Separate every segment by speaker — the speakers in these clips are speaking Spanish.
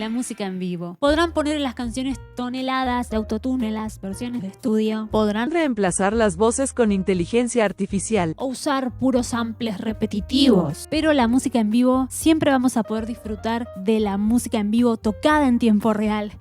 Speaker 1: la música en vivo. Podrán poner en las canciones toneladas de autotune en las versiones de estudio. Podrán
Speaker 2: reemplazar las voces con inteligencia artificial
Speaker 1: o usar puros samples repetitivos. Pero la música en vivo, siempre vamos a poder disfrutar de la música en vivo tocada en tiempo real.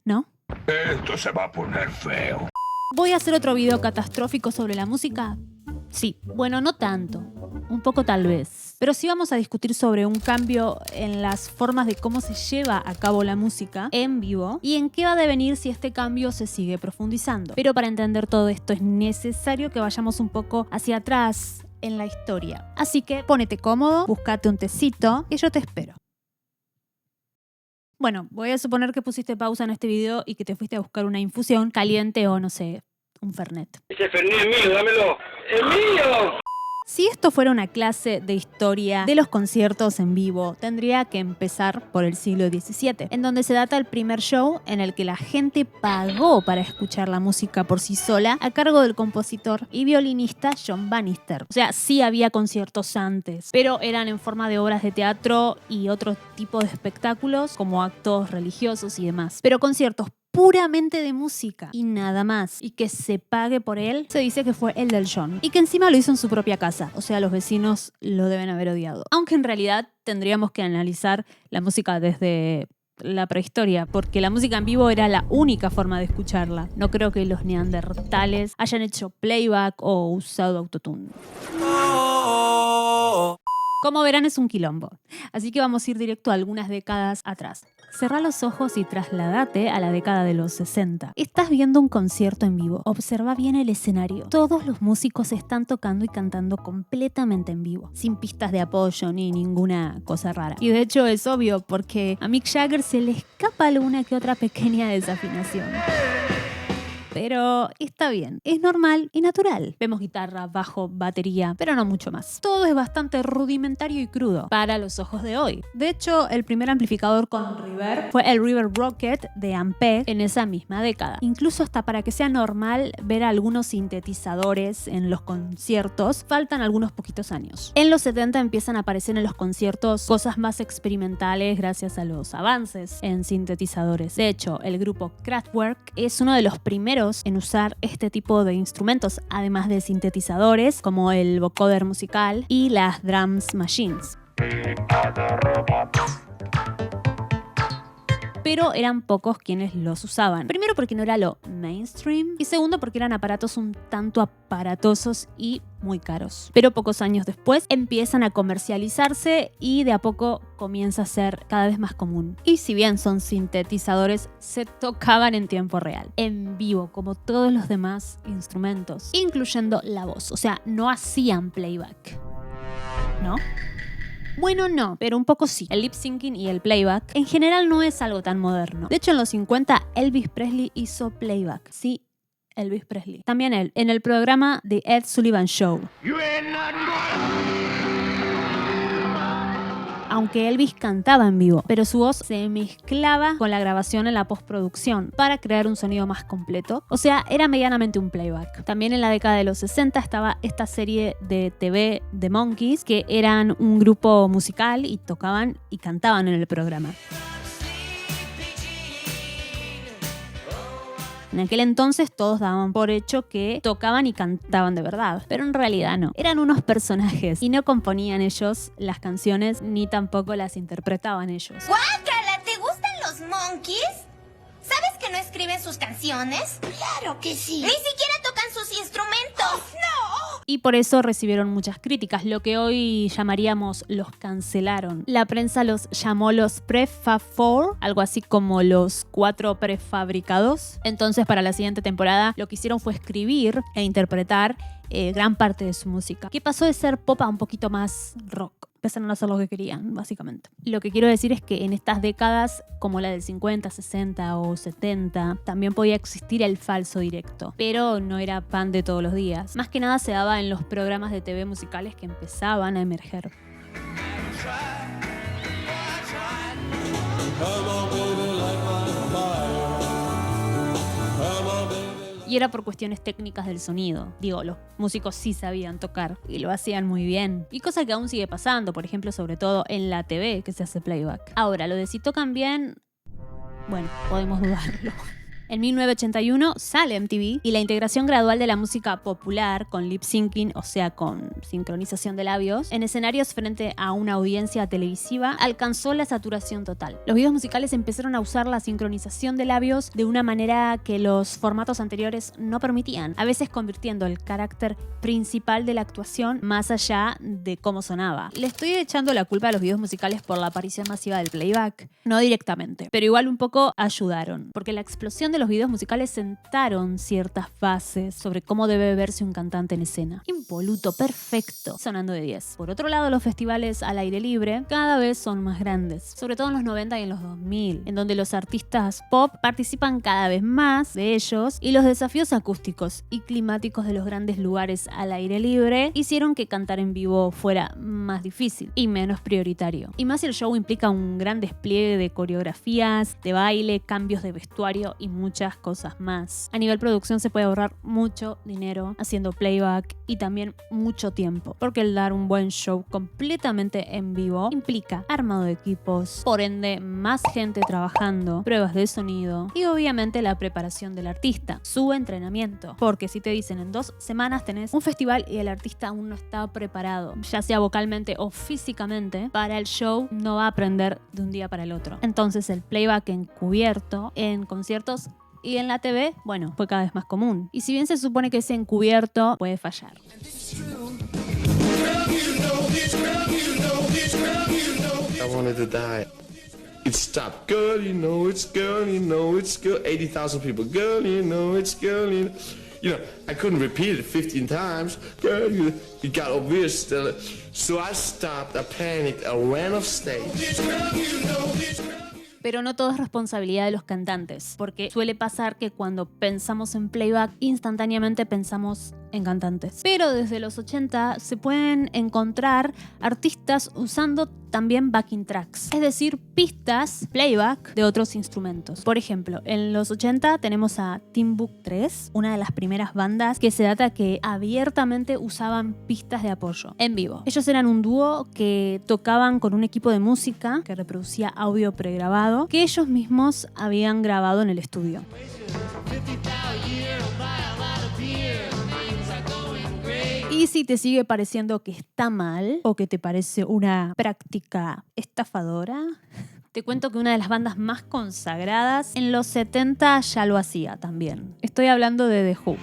Speaker 1: ¿No?
Speaker 3: Esto se va a poner feo.
Speaker 1: ¿Voy a hacer otro video catastrófico sobre la música? Sí, bueno, no tanto. Un poco tal vez. Pero sí vamos a discutir sobre un cambio en las formas de cómo se lleva a cabo la música en vivo y en qué va a devenir si este cambio se sigue profundizando. Pero para entender todo esto es necesario que vayamos un poco hacia atrás en la historia. Así que ponete cómodo, búscate un tecito y yo te espero. Bueno, voy a suponer que pusiste pausa en este video y que te fuiste a buscar una infusión caliente o, no sé, un Fernet.
Speaker 4: Ese Fernet es mío, dámelo. ¡Es mío!
Speaker 1: Si esto fuera una clase de historia de los conciertos en vivo, tendría que empezar por el siglo XVII, en donde se data el primer show en el que la gente pagó para escuchar la música por sí sola a cargo del compositor y violinista John Bannister. O sea, sí había conciertos antes, pero eran en forma de obras de teatro y otro tipo de espectáculos como actos religiosos y demás. Pero conciertos puramente de música y nada más, y que se pague por él, se dice que fue el del John, y que encima lo hizo en su propia casa, o sea, los vecinos lo deben haber odiado. Aunque en realidad tendríamos que analizar la música desde la prehistoria, porque la música en vivo era la única forma de escucharla. No creo que los neandertales hayan hecho playback o usado autotune. Como verán, es un quilombo, así que vamos a ir directo a algunas décadas atrás. Cerrá los ojos y trasladate a la década de los 60. Estás viendo un concierto en vivo. Observa bien el escenario. Todos los músicos están tocando y cantando completamente en vivo, sin pistas de apoyo ni ninguna cosa rara. Y de hecho es obvio, porque a Mick Jagger se le escapa alguna que otra pequeña desafinación. Pero está bien, es normal y natural. Vemos guitarra, bajo, batería, pero no mucho más. Todo es bastante rudimentario y crudo para los ojos de hoy. De hecho, el primer amplificador con reverb fue el Reverb Rocket de Ampeg en esa misma década. Incluso hasta para que sea normal ver algunos sintetizadores en los conciertos, faltan algunos poquitos años. En los 70 empiezan a aparecer en los conciertos cosas más experimentales gracias a los avances en sintetizadores. De hecho, el grupo Kraftwerk es uno de los primeros en usar este tipo de instrumentos, además de sintetizadores como el vocoder musical y las drums machines. Pero eran pocos quienes los usaban. Primero porque no era lo mainstream y segundo porque eran aparatos un tanto aparatosos y muy caros. Pero pocos años después empiezan a comercializarse y de a poco comienza a ser cada vez más común. Y si bien son sintetizadores, se tocaban en tiempo real, en vivo, como todos los demás instrumentos, incluyendo la voz. O sea, no hacían playback, ¿no? Bueno, no, pero un poco sí. El lip syncing y el playback en general no es algo tan moderno. De hecho, en los 50 Elvis Presley hizo playback. Sí, Elvis Presley. También él, en el programa The Ed Sullivan Show. Aunque Elvis cantaba en vivo, pero su voz se mezclaba con la grabación en la postproducción para crear un sonido más completo. O sea, era medianamente un playback. También en la década de los 60 estaba esta serie de TV The Monkees, que eran un grupo musical y tocaban y cantaban en el programa. En aquel entonces todos daban por hecho que tocaban y cantaban de verdad, pero en realidad no. Eran unos personajes y no componían ellos las canciones ni tampoco las interpretaban ellos.
Speaker 5: ¡Guácala! ¿Te gustan los Monkees? ¿Sabes que no escriben sus canciones?
Speaker 6: ¡Claro que sí!
Speaker 5: ¡Ni siquiera tocan sus instrumentos!
Speaker 6: ¡No!
Speaker 1: Y por eso recibieron muchas críticas, lo que hoy llamaríamos los cancelaron. La prensa los llamó los Prefab Four, algo así como los 4 prefabricados. Entonces, para la siguiente temporada, lo que hicieron fue escribir e interpretar gran parte de su música, que pasó de ser pop a un poquito más rock. Empezaron a hacer lo que querían, básicamente. Lo que quiero decir es que en estas décadas, como la del 50, 60 o 70, también podía existir el falso directo, pero no era pan de todos los días. Más que nada se daba en los programas de TV musicales que empezaban a emerger. Y era por cuestiones técnicas del sonido. Digo, los músicos sí sabían tocar y lo hacían muy bien. Y cosa que aún sigue pasando, por ejemplo, sobre todo en la TV que se hace playback. Ahora, lo de si tocan bien, bueno, podemos dudarlo. En 1981 sale MTV y la integración gradual de la música popular con lip syncing, o sea, con sincronización de labios, en escenarios frente a una audiencia televisiva, alcanzó la saturación total. Los videos musicales empezaron a usar la sincronización de labios de una manera que los formatos anteriores no permitían, a veces convirtiendo el carácter principal de la actuación más allá de cómo sonaba. Le estoy echando la culpa a los videos musicales por la aparición masiva del playback, no directamente, pero igual un poco ayudaron, porque la explosión de los videos musicales sentaron ciertas bases sobre cómo debe verse un cantante en escena. Impoluto, perfecto, sonando de 10. Por otro lado, los festivales al aire libre cada vez son más grandes, sobre todo en los 90 y en los 2000, en donde los artistas pop participan cada vez más de ellos y los desafíos acústicos y climáticos de los grandes lugares al aire libre hicieron que cantar en vivo fuera más difícil y menos prioritario. Y más si el show implica un gran despliegue de coreografías, de baile, cambios de vestuario y muchas cosas más. A nivel producción se puede ahorrar mucho dinero haciendo playback y también mucho tiempo, porque el dar un buen show completamente en vivo implica armado de equipos, por ende más gente trabajando, pruebas de sonido y obviamente la preparación del artista, su entrenamiento, porque si te dicen en 2 semanas tenés un festival y el artista aún no está preparado, ya sea vocalmente o físicamente, para el show no va a aprender de un día para el otro. Entonces el playback encubierto en conciertos y en la TV, bueno, fue cada vez más común. Y si bien se supone que ese encubierto puede fallar.
Speaker 6: I wanted to die. It stopped. Girl, you know it's girl, you know it's girl. 80,000 people. Girl, you know it's girl, you know. You know, I couldn't repeat it 15 times. Girl, it got obvious. So I stopped, I panicked, I ran off stage.
Speaker 1: Pero no todo es responsabilidad de los cantantes, porque suele pasar que cuando pensamos en playback, instantáneamente pensamos en cantantes. Pero desde los 80 se pueden encontrar artistas usando también backing tracks, es decir, pistas playback de otros instrumentos. Por ejemplo, en los 80 tenemos a Timbuk 3, una de las primeras bandas que se data que abiertamente usaban pistas de apoyo en vivo. Ellos eran un dúo que tocaban con un equipo de música que reproducía audio pregrabado que ellos mismos habían grabado en el estudio. Y si te sigue pareciendo que está mal o que te parece una práctica estafadora, te cuento que una de las bandas más consagradas en los 70 ya lo hacía también. Estoy hablando de The Who.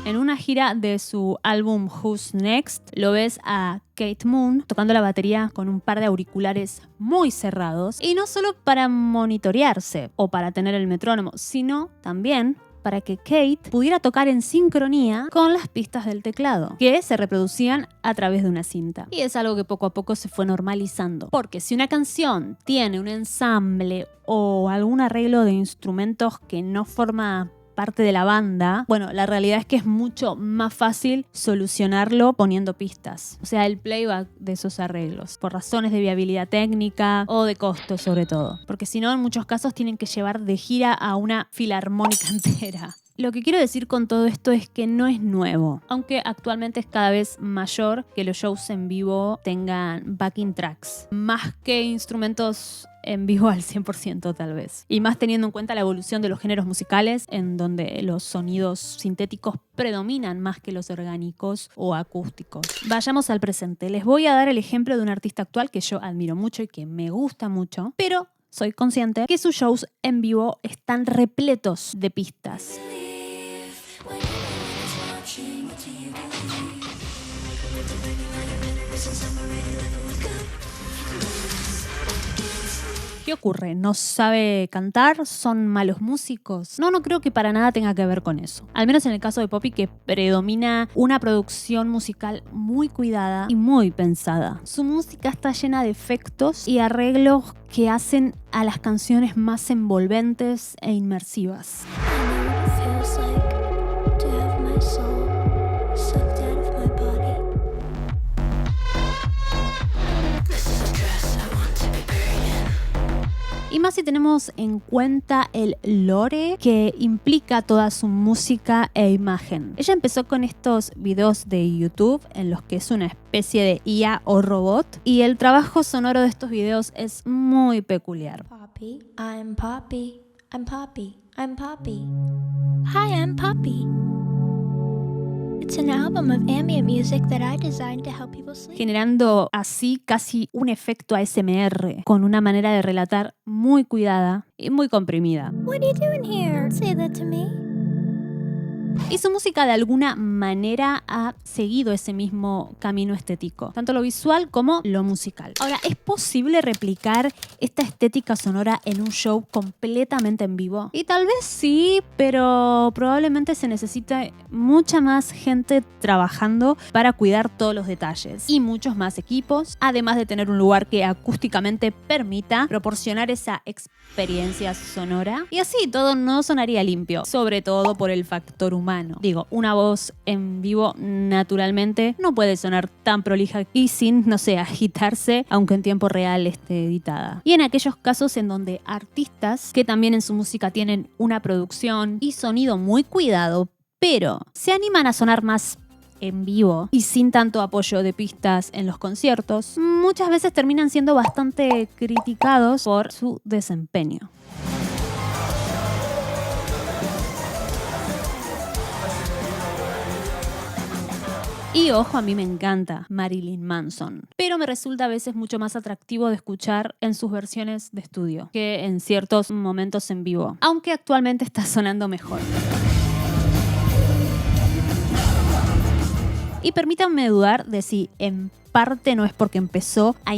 Speaker 1: En una gira de su álbum Who's Next, lo ves a Kate Moon tocando la batería con un par de auriculares muy cerrados, y no solo para monitorearse o para tener el metrónomo, sino también para que Kate pudiera tocar en sincronía con las pistas del teclado, que se reproducían a través de una cinta. Y es algo que poco a poco se fue normalizando, porque si una canción tiene un ensamble o algún arreglo de instrumentos que no forma parte de la banda, bueno, la realidad es que es mucho más fácil solucionarlo poniendo pistas, o sea, el playback de esos arreglos, por razones de viabilidad técnica o de costo sobre todo, porque si no, en muchos casos tienen que llevar de gira a una filarmónica entera. Lo que quiero decir con todo esto es que no es nuevo, aunque actualmente es cada vez mayor que los shows en vivo tengan backing tracks, más que instrumentos en vivo al 100% tal vez. Y más teniendo en cuenta la evolución de los géneros musicales, en donde los sonidos sintéticos predominan más que los orgánicos o acústicos. Vayamos al presente. Les voy a dar el ejemplo de un artista actual que yo admiro mucho y que me gusta mucho, pero soy consciente que sus shows en vivo están repletos de pistas. ¿Qué ocurre? ¿No sabe cantar? ¿Son malos músicos? No creo que para nada tenga que ver con eso. Al menos en el caso de Poppy, que predomina una producción musical muy cuidada y muy pensada. Su música está llena de efectos y arreglos que hacen a las canciones más envolventes e inmersivas. Y más si tenemos en cuenta el lore que implica toda su música e imagen. Ella empezó con estos videos de YouTube en los que es una especie de IA o robot, y el trabajo sonoro de estos videos es muy peculiar.
Speaker 7: Poppy, I'm Poppy, I'm Poppy, I'm Poppy. Hi, I'm Poppy. It's an album of ambient music that I designed to help people sleep.
Speaker 1: Generando así casi un efecto ASMR, con una manera de relatar muy cuidada y muy comprimida.
Speaker 7: What are you doing here? Say that to me.
Speaker 1: Y su música de alguna manera ha seguido ese mismo camino estético, tanto lo visual como lo musical. Ahora, ¿es posible replicar esta estética sonora en un show completamente en vivo? Y tal vez sí, pero probablemente se necesite mucha más gente trabajando para cuidar todos los detalles y muchos más equipos, además de tener un lugar que acústicamente permita proporcionar esa experiencia sonora. Y así todo no sonaría limpio, sobre todo por el factor humano. Digo, una voz en vivo naturalmente no puede sonar tan prolija y sin, no sé, agitarse, aunque en tiempo real esté editada. Y en aquellos casos en donde artistas que también en su música tienen una producción y sonido muy cuidado, pero se animan a sonar más en vivo y sin tanto apoyo de pistas en los conciertos, muchas veces terminan siendo bastante criticados por su desempeño. Y ojo, a mí me encanta Marilyn Manson, pero me resulta a veces mucho más atractivo de escuchar en sus versiones de estudio que en ciertos momentos en vivo, aunque actualmente está sonando mejor. Y permítanme dudar de si en parte no es porque empezó a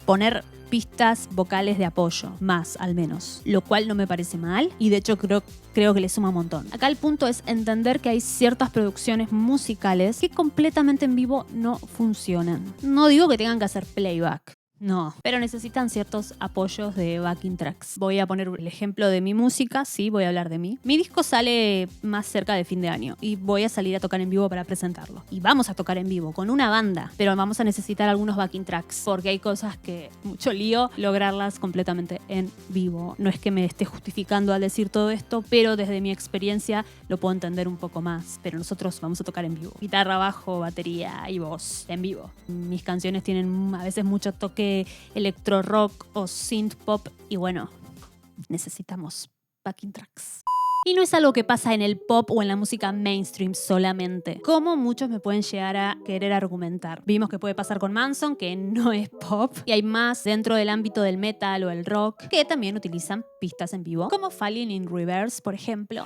Speaker 1: poner pistas vocales de apoyo, más al menos, lo cual no me parece mal y de hecho creo que le suma un montón. Acá el punto es entender que hay ciertas producciones musicales que completamente en vivo no funcionan. No digo que tengan que hacer playback, no, pero necesitan ciertos apoyos de backing tracks. Voy a poner el ejemplo de mi música, sí, voy a hablar de mí. Mi disco sale más cerca de fin de año y voy a salir a tocar en vivo para presentarlo. Y vamos a tocar en vivo con una banda, pero vamos a necesitar algunos backing tracks porque hay cosas que mucho lío lograrlas completamente en vivo. No es que me esté justificando al decir todo esto, pero desde mi experiencia lo puedo entender un poco más. Pero nosotros vamos a tocar en vivo. Guitarra, bajo, batería y voz en vivo. Mis canciones tienen a veces mucho toque electro rock o synth pop y bueno, necesitamos backing tracks. Y no es algo que pasa en el pop o en la música mainstream solamente, como muchos me pueden llegar a querer argumentar. Vimos que puede pasar con Manson, que no es pop, y hay más dentro del ámbito del metal o el rock que también utilizan pistas en vivo, como Falling in Reverse, por ejemplo.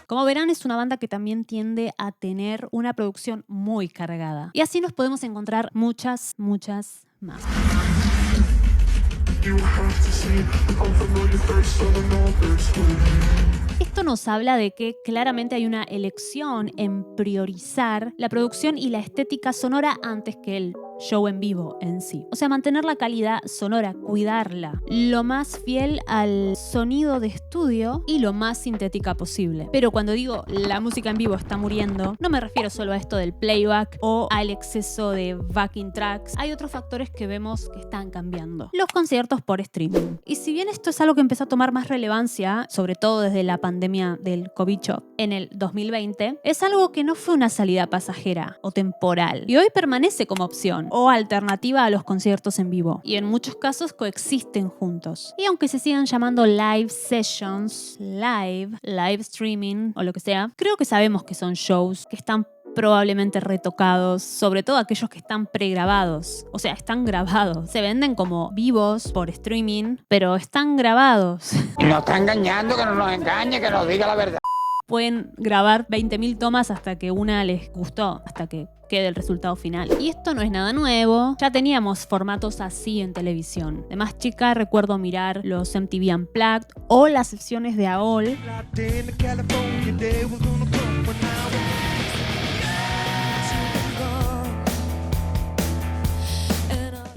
Speaker 1: Como verán, es una banda que también tiende a tener una producción muy cargada. Y así nos podemos encontrar muchas más. Esto nos habla de que claramente hay una elección en priorizar la producción y la estética sonora antes que el show en vivo en sí. O sea, mantener la calidad sonora, cuidarla, lo más fiel al sonido de estudio y lo más sintética posible. Pero cuando digo la música en vivo está muriendo, no me refiero solo a esto del playback o al exceso de backing tracks. Hay otros factores que vemos que están cambiando. Los conciertos por streaming. Y si bien esto es algo que empezó a tomar más relevancia, sobre todo desde la pandemia del COVID en el 2020, es algo que no fue una salida pasajera o temporal y hoy permanece como opción o alternativa a los conciertos en vivo y en muchos casos coexisten juntos. Y aunque se sigan llamando live sessions, live streaming o lo que sea, creo que sabemos que son shows que están probablemente retocados, sobre todo aquellos que están pregrabados. O sea, están grabados. Se venden como vivos por streaming, pero están grabados.
Speaker 4: Nos está engañando, que no nos engañe, que nos diga la verdad.
Speaker 1: Pueden grabar 20.000 tomas hasta que una les gustó, hasta que quede el resultado final. Y esto no es nada nuevo. Ya teníamos formatos así en televisión. De más chica recuerdo mirar los MTV Unplugged o las sesiones de AOL.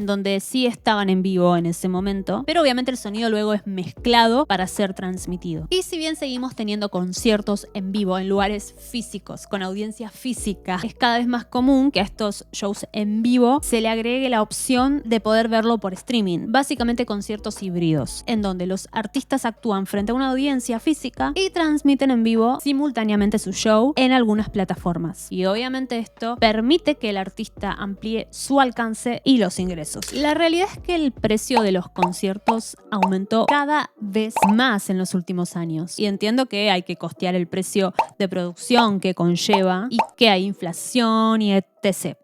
Speaker 1: donde sí estaban en vivo en ese momento, pero obviamente el sonido luego es mezclado para ser transmitido. Y si bien seguimos teniendo conciertos en vivo en lugares físicos, con audiencia física, es cada vez más común que a estos shows en vivo se le agregue la opción de poder verlo por streaming. Básicamente conciertos híbridos, en donde los artistas actúan frente a una audiencia física y transmiten en vivo simultáneamente su show en algunas plataformas. Y obviamente esto permite que el artista amplíe su alcance y los ingresos. La realidad es que el precio de los conciertos aumentó cada vez más en los últimos años. Y entiendo que hay que costear el precio de producción que conlleva y que hay inflación y etc.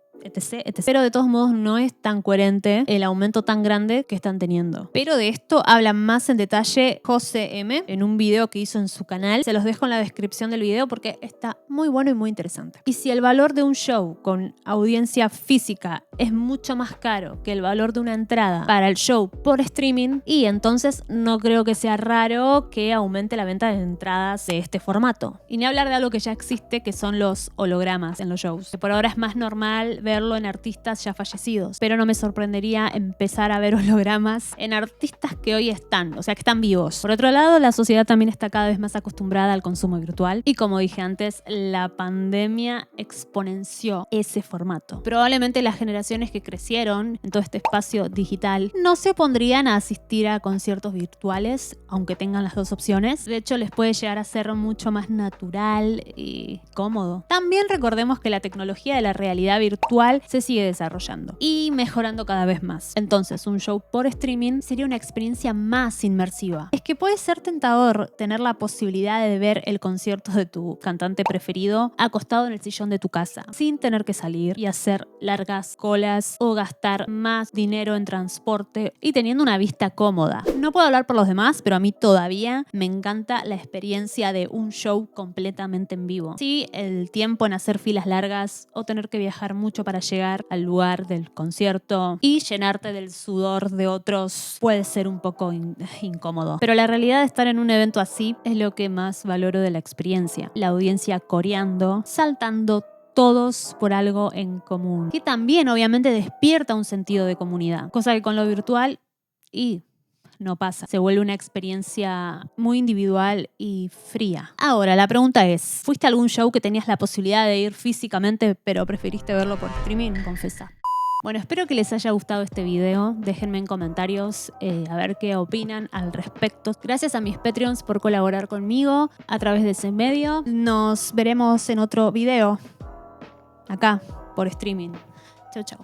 Speaker 1: Pero de todos modos no es tan coherente el aumento tan grande que están teniendo. Pero de esto habla más en detalle José M. en un video que hizo en su canal. Se los dejo en la descripción del video porque está muy bueno y muy interesante. Y si el valor de un show con audiencia física es mucho más caro que el valor de una entrada para el show por streaming, y entonces no creo que sea raro que aumente la venta de entradas de este formato. Y ni hablar de algo que ya existe, que son los hologramas en los shows, que por ahora es más normal verlo en artistas ya fallecidos, pero no me sorprendería empezar a ver hologramas en artistas que hoy están, o sea, que están vivos. Por otro lado, la sociedad también está cada vez más acostumbrada al consumo virtual y, como dije antes, la pandemia exponenció ese formato. Probablemente las generaciones que crecieron en todo este espacio digital no se opondrían a asistir a conciertos virtuales, aunque tengan las dos opciones. De hecho, les puede llegar a ser mucho más natural y cómodo. También recordemos que la tecnología de la realidad virtual se sigue desarrollando y mejorando cada vez más. Entonces, un show por streaming sería una experiencia más inmersiva. Es que puede ser tentador tener la posibilidad de ver el concierto de tu cantante preferido acostado en el sillón de tu casa, sin tener que salir y hacer largas colas o gastar más dinero en transporte, y teniendo una vista cómoda. No puedo hablar por los demás, pero a mí todavía me encanta la experiencia de un show completamente en vivo. Sí, el tiempo en hacer filas largas o tener que viajar mucho para llegar al lugar del concierto y llenarte del sudor de otros puede ser un poco incómodo. Pero la realidad de estar en un evento así es lo que más valoro de la experiencia. La audiencia coreando, saltando, todos por algo en común. Que también obviamente despierta un sentido de comunidad, cosa que con lo virtual no pasa. Se vuelve una experiencia muy individual y fría. Ahora, la pregunta es, ¿fuiste a algún show que tenías la posibilidad de ir físicamente pero preferiste verlo por streaming? Confesá. Bueno, espero que les haya gustado este video. Déjenme en comentarios a ver qué opinan al respecto. Gracias a mis Patreons por colaborar conmigo a través de ese medio. Nos veremos en otro video acá por streaming. Chau, chau.